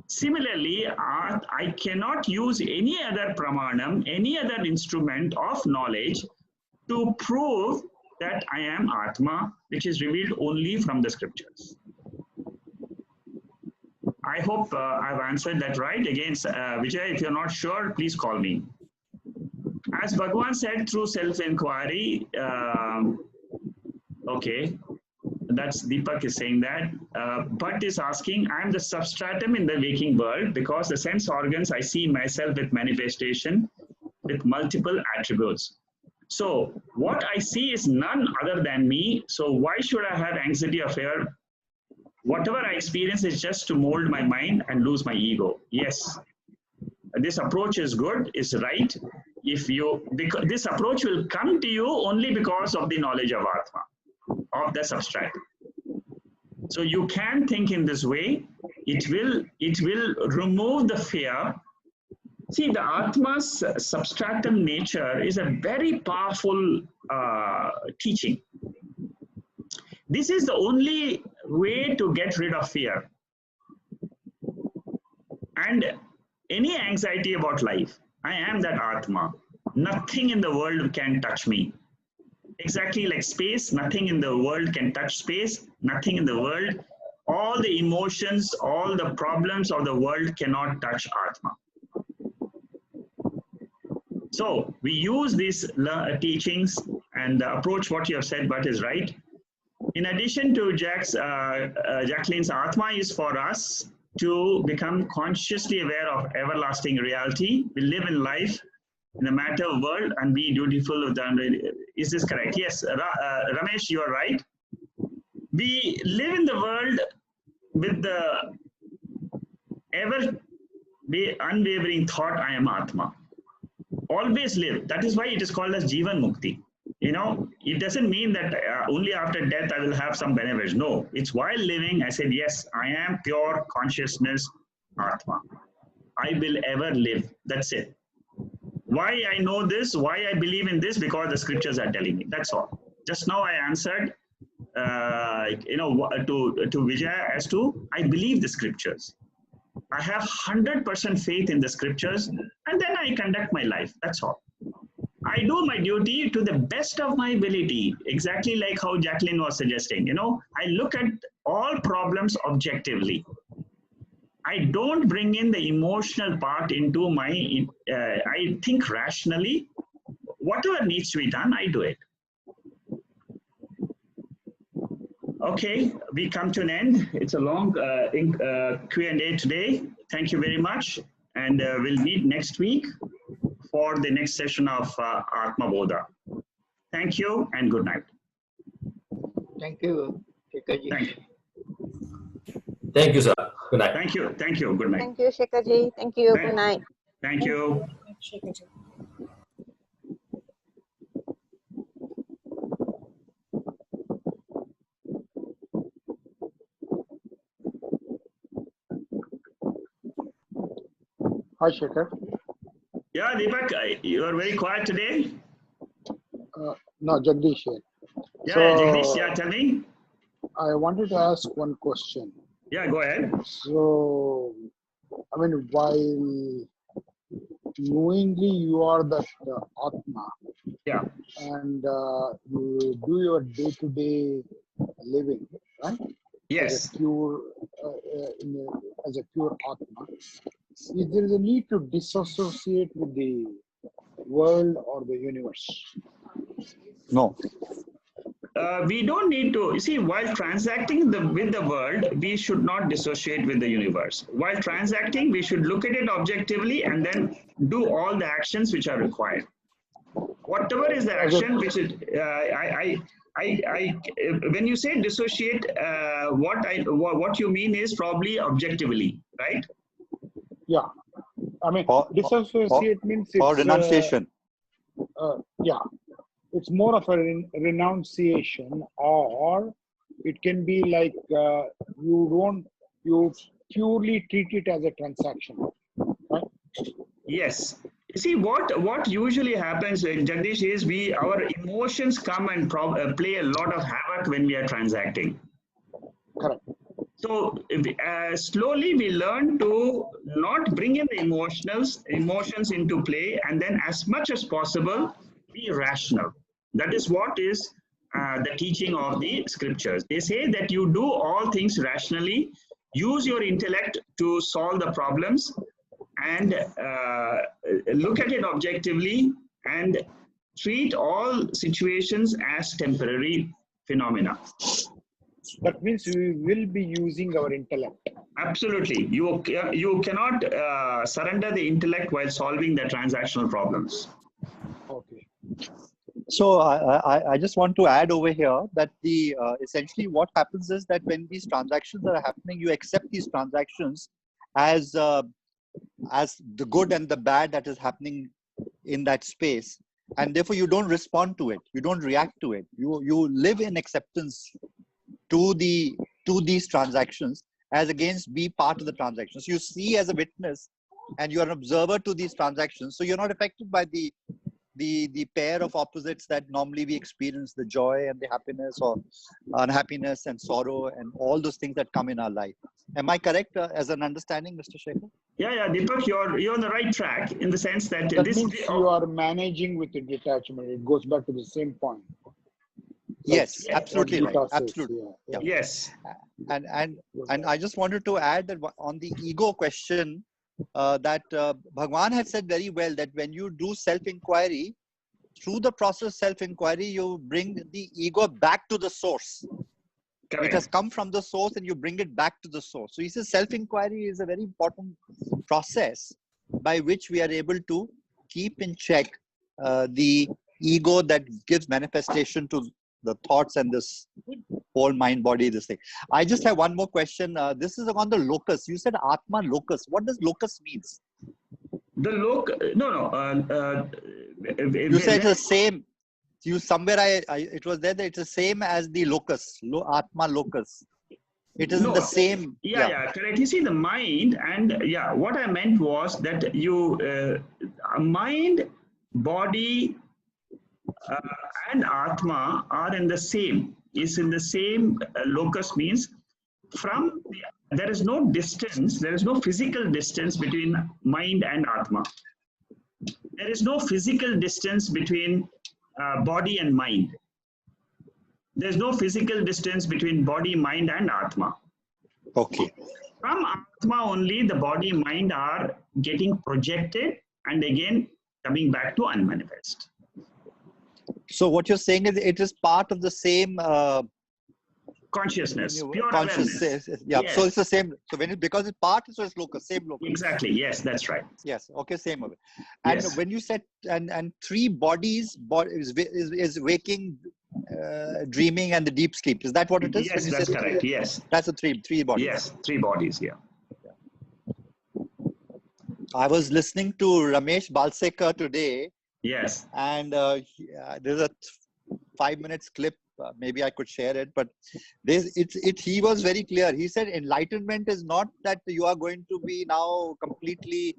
Speaker 1: Similarly, I cannot use any other pramanam, any other instrument of knowledge to prove that I am Atma, which is revealed only from the scriptures. I hope I've answered that right. Again, Vijay, if you're not sure, please call me. As Bhagavan said, through self-inquiry, okay, that's Deepak is saying that. Bhatt is asking, I'm the substratum in the waking world because the sense organs, I see myself with manifestation with multiple attributes. So what I see is none other than me. So why should I have anxiety or fear? Whatever I experience is just to mold my mind and lose my ego. Yes, this approach is good, is right. Because this approach will come to you only because of the knowledge of Atma, of the substratum. So you can think in this way. It will remove the fear. See, the Atma's substratum nature is a very powerful teaching. This is the only way to get rid of fear and any anxiety about life. I am that Atma. Nothing in the world can touch me. Exactly like space, nothing in the world can touch space, nothing in the world. All the emotions, all the problems of the world cannot touch Atma. So we use these teachings and the approach what you have said, but is right. In addition to Jacqueline's Atma is for us to become consciously aware of everlasting reality. We live in life in the matter world and be dutiful of the. Is this correct? Yes, Ramesh, you are right. We live in the world with the unwavering thought, I am Atma. Always live. That is why it is called as Jivan Mukti. You know, it doesn't mean that only after death I will have some benefits. No, it's while living, I said, yes, I am pure consciousness, Atma. I will ever live. That's it. Why I know this, why I believe in this, because the scriptures are telling me. That's all. Just now I answered, to Vijay as to, I believe the scriptures. I have 100% faith in the scriptures, and then I conduct my life. That's all. I do my duty to the best of my ability, exactly like how Jacqueline was suggesting. You know, I look at all problems objectively. I don't bring in the emotional part into my, I think rationally. Whatever needs to be done, I do it. Okay, we come to an end. It's a long Q&A today. Thank you very much. And we'll meet next week for the next session of Atma Bodha. Thank you and good night.
Speaker 2: Thank you, Shekharji.
Speaker 1: Thank you.
Speaker 4: Thank you, sir. Good night.
Speaker 1: Thank you. Thank you. Good night.
Speaker 5: Thank you, Shekharji. Thank you. Good night.
Speaker 1: Thank you.
Speaker 6: Hi, Shekhar.
Speaker 1: Yeah, Deepak, you are very quiet today.
Speaker 6: No, Jagdish here.
Speaker 1: Yeah,
Speaker 6: So,
Speaker 1: Jagdish, yeah, tell me.
Speaker 6: I wanted to ask one question.
Speaker 1: Yeah, go ahead.
Speaker 6: So, I mean, while knowingly you are the Atma,
Speaker 1: Yeah.
Speaker 6: and you do your day-to-day living, right?
Speaker 1: Yes.
Speaker 6: As a pure, as a pure Atma, is there a need to disassociate with the world or the universe? No.
Speaker 1: We don't need to, you see, while transacting with the world, we should not dissociate with the universe. While transacting, we should look at it objectively and then do all the actions which are required. Whatever is the action, which is, when you say dissociate, what you mean is probably objectively, right?
Speaker 6: Yeah. I mean, disassociate means it's...
Speaker 7: Or renunciation.
Speaker 6: Yeah. It's more of a renunciation, or it can be like you purely treat it as a transaction, right?
Speaker 1: Yes. You see, what usually happens, Jagdish, is our emotions come and play a lot of havoc when we are transacting.
Speaker 6: Correct.
Speaker 1: So slowly we learn to not bring in the emotions into play, and then as much as possible be rational. That is what is the teaching of the scriptures. They say that you do all things rationally, use your intellect to solve the problems, and look at it objectively, and treat all situations as temporary phenomena.
Speaker 6: That means we will be using our intellect.
Speaker 1: Absolutely. You cannot surrender the intellect while solving the transactional problems.
Speaker 6: Okay.
Speaker 7: So I just want to add over here that the essentially what happens is that when these transactions are happening, you accept these transactions as the good and the bad that is happening in that space, and therefore you don't respond to it, you don't react to it. You live in acceptance to these transactions as against be part of the transactions. You see as a witness, and you are an observer to these transactions. So you're not affected by the pair of opposites that normally we experience, the joy and the happiness, or unhappiness and sorrow, and all those things that come in our life. Am I correct as an understanding, Mr. Shekhar?
Speaker 1: Yeah, Deepak, you're on the right track in the sense that
Speaker 6: That means you are managing with the detachment. It goes back to the same point.
Speaker 7: Yes, absolutely right. Absolutely.
Speaker 6: Yeah.
Speaker 1: Yes.
Speaker 7: And I just wanted to add that on the ego question, that Bhagwan had said very well that when you do self-inquiry, through the process of self-inquiry, you bring the ego back to the source.
Speaker 1: Correct.
Speaker 7: It has come from the source and you bring it back to the source. So he says self-inquiry is a very important process by which we are able to keep in check the ego that gives manifestation to the thoughts and this whole mind body, this thing. I just have one more question. This is on the locus. You said Atma locus. What does locus means?
Speaker 1: The
Speaker 7: you said it's the same. You somewhere it was there that it's the same as the locus, Atma locus. It isn't the same.
Speaker 1: Yeah, correct. You see the mind, and what I meant was that you mind, body, and Atma are in the same. Is in the same locus, means from there is no distance. There is no physical distance between mind and Atma. There is no physical distance between body and mind. There's no physical distance between body, mind, and Atma.
Speaker 7: Okay.
Speaker 1: From Atma only, the body, mind are getting projected and again coming back to unmanifest.
Speaker 7: So what you're saying is it is part of the same
Speaker 1: Consciousness, pure
Speaker 7: conscious.
Speaker 1: awareness.
Speaker 7: Yeah.
Speaker 1: Yes.
Speaker 7: So it's the same. So when it, because it's part, so it's local, same local.
Speaker 1: Exactly. Yes, that's right.
Speaker 7: Yes. Okay. Same of it. And
Speaker 1: Yes.
Speaker 7: when you said and three bodies, is waking, dreaming, and the deep sleep. Is that what it is?
Speaker 1: Yes, that's correct. Yes.
Speaker 7: That's the three bodies.
Speaker 1: Yes, three bodies. Yeah.
Speaker 7: I was listening to Ramesh Balsekar today,
Speaker 1: Yes.
Speaker 7: and there's a 5 minutes clip. Maybe I could share it, but he was very clear. He said enlightenment is not that you are going to be now completely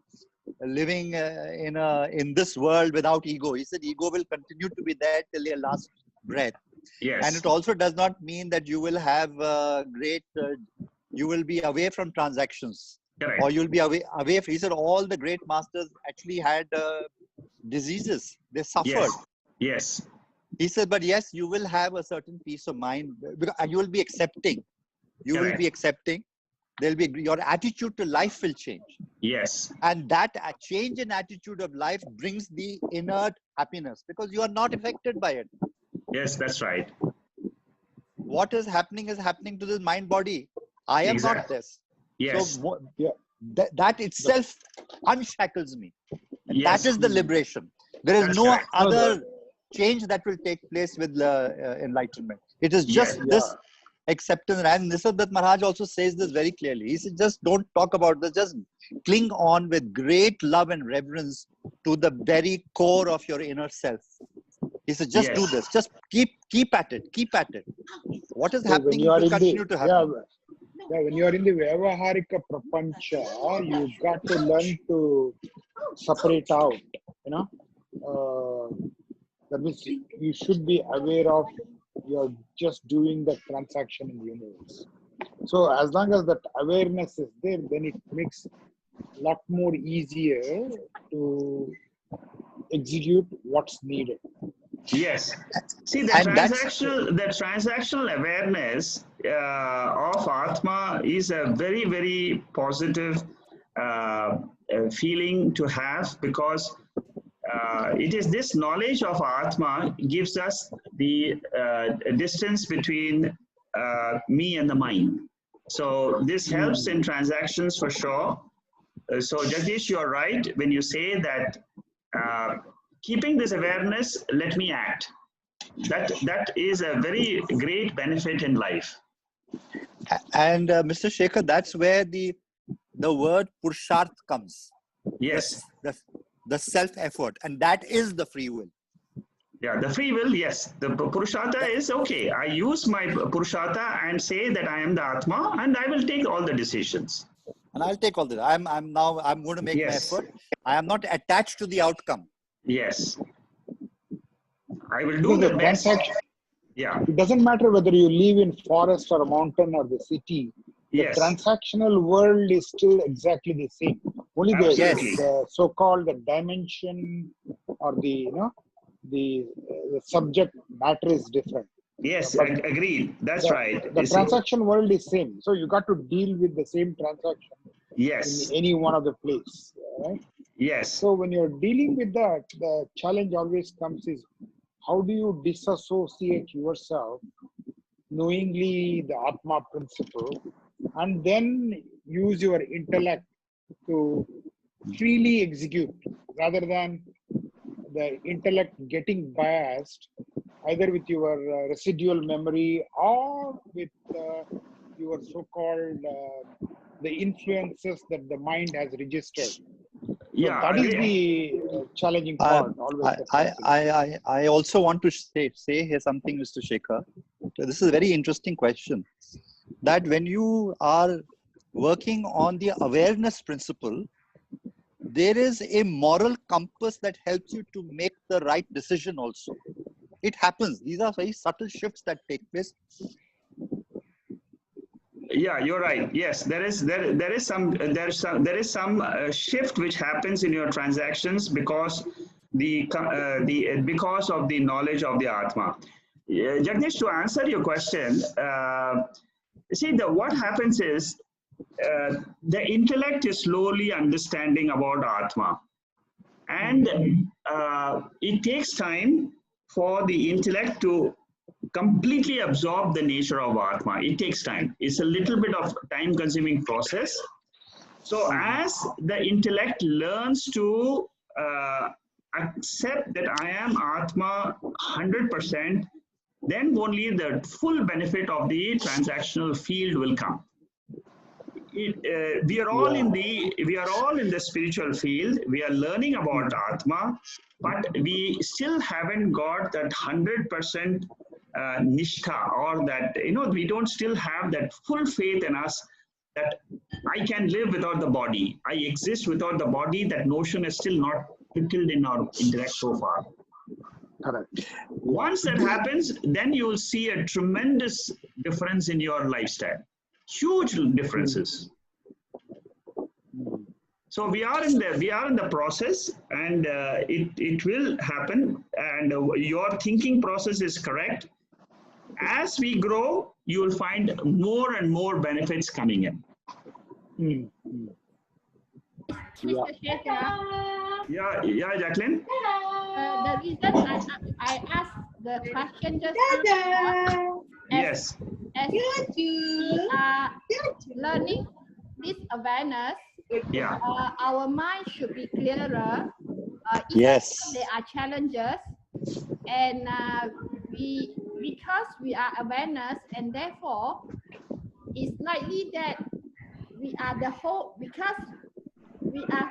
Speaker 7: living in this world without ego. He said ego will continue to be there till your last breath.
Speaker 1: Yes.
Speaker 7: And it also does not mean that you will have you will be away from transactions.
Speaker 1: Correct.
Speaker 7: Or you'll be away. He said all the great masters actually had diseases. They suffered.
Speaker 1: Yes. Yes.
Speaker 7: He said, but yes, you will have a certain peace of mind, and you will be accepting. You will be accepting. There'll be your attitude to life will change.
Speaker 1: Yes.
Speaker 7: And that change in attitude of life brings the inner happiness because you are not affected by it.
Speaker 1: Yes, that's right.
Speaker 7: What is happening to this mind body. I am not this.
Speaker 1: Yes.
Speaker 7: So that itself unshackles me. And
Speaker 1: Yes.
Speaker 7: that is the liberation. There is
Speaker 1: That's
Speaker 7: no
Speaker 1: correct.
Speaker 7: other change that will take place with enlightenment. It is just this acceptance. And Nisargadatta Maharaj also says this very clearly. He says, just don't talk about this. Just cling on with great love and reverence to the very core of your inner self. He says, just do this. Just keep at it. Keep at it. What is happening will continue to happen.
Speaker 6: When you are in the Vyavaharika Prapancha, you got to learn to separate out, that means you should be aware of you're just doing the transaction in the universe. So as long as that awareness is there, then it makes a lot more easier to execute what's needed.
Speaker 1: Yes. See, the transactional awareness of Atma is a very, very positive feeling to have, because it is this knowledge of Atma gives us the distance between me and the mind. So this helps in transactions for sure. So Jagdish, you're right when you say that keeping this awareness, let me act. That is a very great benefit in life.
Speaker 7: And Mr. Shekhar, that's where the word Purusharth comes.
Speaker 1: Yes.
Speaker 7: The self-effort, and that is the free will.
Speaker 1: Yeah, the free will, yes. The Purushartha is okay. I use my Purushartha and say that I am the Atma, and I will take all the decisions.
Speaker 7: And I'll take all this. I'm going to make my effort. I am not attached to the outcome.
Speaker 1: Yes. I will do the best. Yeah.
Speaker 6: It doesn't matter whether you live in forest or a mountain or the city. The transactional world is still exactly the same. Only the so-called dimension or the subject matter is different.
Speaker 1: Yes, agreed. That's right.
Speaker 6: The transaction world is same. So you got to deal with the same transaction in any one of the place. Right?
Speaker 1: Yes.
Speaker 6: So when you're dealing with that, the challenge always comes is how do you disassociate yourself knowingly the Atma principle and then use your intellect to freely execute rather than the intellect getting biased either with your residual memory or with your so-called the influences that the mind has registered. So that is the challenging part.
Speaker 7: I also want to say here something, Mr. Shekhar. So this is a very interesting question. That when you are working on the awareness principle, there is a moral compass that helps you to make the right decision also. It happens. These are very subtle shifts that take place.
Speaker 1: Yeah, you're right. Yes, there is some shift which happens in your transactions because because of the knowledge of the Atma. Jagdish, to answer your question, see, what happens is the intellect is slowly understanding about Atma. And it takes time for the intellect to completely absorb the nature of Atma. It takes time. It's a little bit of time-consuming process. So as the intellect learns to accept that I am Atma 100%, then only the full benefit of the transactional field will come. We are all in the spiritual field. We are learning about Atma, but we still haven't got that 100% nishtha, or that, we don't still have that full faith in us that I can live without the body. I exist without the body. That notion is still not settled in our intellect so far.
Speaker 6: Correct.
Speaker 1: Once that happens, then you will see a tremendous difference in your lifestyle. Huge differences. So we are in the process, and it will happen. And your thinking process is correct. As we grow, you will find more and more benefits coming in.
Speaker 3: Mr. Shekhar,
Speaker 1: Yeah, Jacqueline.
Speaker 3: the reason I asked the question just now,
Speaker 1: Yes.
Speaker 3: as we are learning this awareness,
Speaker 1: Yeah.
Speaker 3: our mind should be clearer.
Speaker 7: Yes.
Speaker 3: There are challenges, and because we are awareness, and therefore it's likely that we are the whole, because we are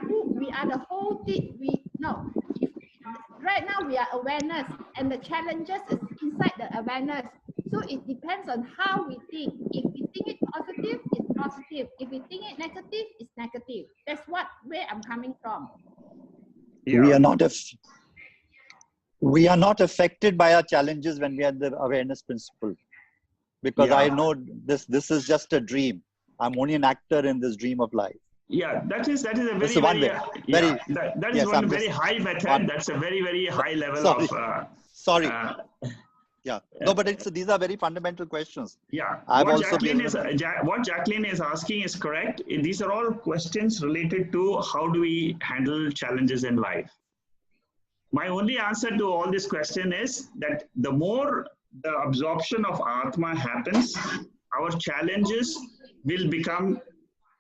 Speaker 3: the whole thing. Right now we are awareness, and the challenges is inside the awareness. So it depends on how we think. If we think it positive, it's positive. If we think it negative, it's negative. That's where I'm coming from.
Speaker 1: Yeah.
Speaker 7: We are not affected by our challenges when we are the awareness principle, because I know this is just a dream. I'm only an actor in this dream of life.
Speaker 1: Yeah, that is a very,
Speaker 7: That's one way.
Speaker 1: that is one very high method. That's a very, very high level of.
Speaker 7: Sorry. No, but these are very fundamental questions.
Speaker 1: Yeah.
Speaker 7: What
Speaker 1: Jacqueline is asking is correct. These are all questions related to how do we handle challenges in life. My only answer to all this question is that the more the absorption of Atma happens, our challenges will become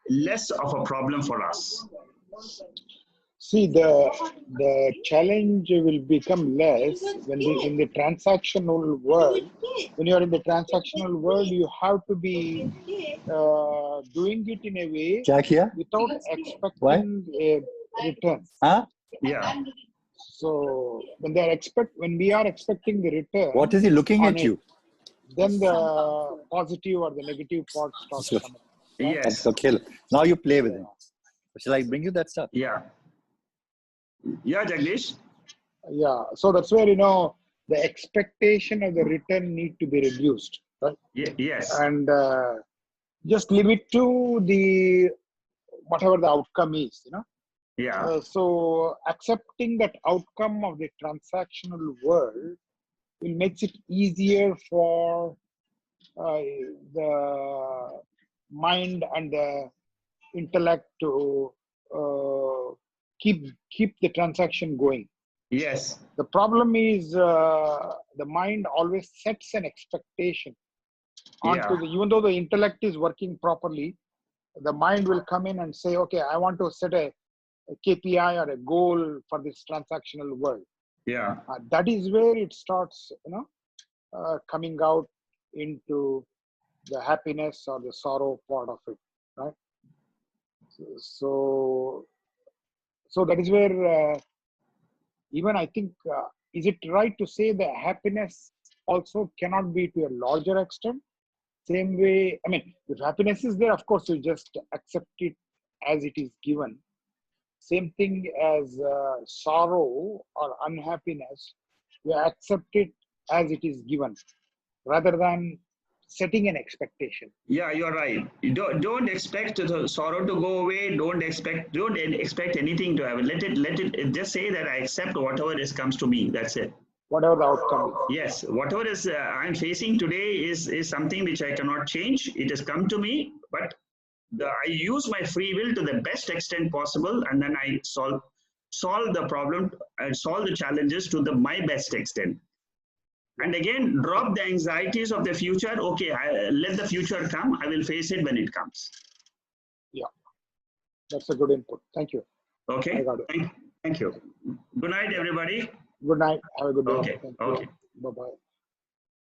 Speaker 1: less of a problem for us.
Speaker 6: See, the challenge will become less when in the transactional world. When you are in the transactional world, you have to be doing it in a way without expecting a return.
Speaker 1: Yeah.
Speaker 6: So when we are expecting the return,
Speaker 7: what is he looking at you?
Speaker 6: Then the positive or the negative part starts coming.
Speaker 1: Yes.
Speaker 7: Okay. Now you play with him. Shall I bring you that stuff?
Speaker 1: Yeah. Yeah, Jagdish.
Speaker 6: Yeah. So that's where, the expectation of the return need to be reduced. Right?
Speaker 1: Yes.
Speaker 6: And just leave it to whatever the outcome is,
Speaker 1: Yeah.
Speaker 6: So accepting that outcome of the transactional world will makes it easier for the mind and the intellect to keep the transaction going.
Speaker 1: Yes.
Speaker 6: The problem is the mind always sets an expectation onto even though the intellect is working properly, the mind will come in and say, okay, I want to set a KPI or a goal for this transactional world.
Speaker 1: Yeah.
Speaker 6: That is where it starts, coming out into the happiness or the sorrow part of it, right? So that is where even I think, is it right to say that happiness also cannot be to a larger extent? Same way, if happiness is there, of course, you just accept it as it is given. Same thing as sorrow or unhappiness, you accept it as it is given, rather than setting an expectation.
Speaker 1: Yeah, you're right. You don't expect the sorrow to go away. Don't expect anything to happen. Let it just say that I accept whatever comes to me. That's it.
Speaker 6: Whatever the outcome is.
Speaker 1: Yes, whatever is I'm facing today is something which I cannot change. It has come to me, but I use my free will to the best extent possible, and then I solve the problem and solve the challenges to my best extent. And again, drop the anxieties of the future. Okay, let the future come. I will face it when it comes.
Speaker 6: Yeah, that's a good input. Thank you.
Speaker 1: Okay.
Speaker 6: I got it.
Speaker 1: Thank you. Good night, everybody.
Speaker 6: Good night. Have a good day.
Speaker 1: Okay.
Speaker 6: Thank
Speaker 1: Okay.
Speaker 6: you. Bye-bye.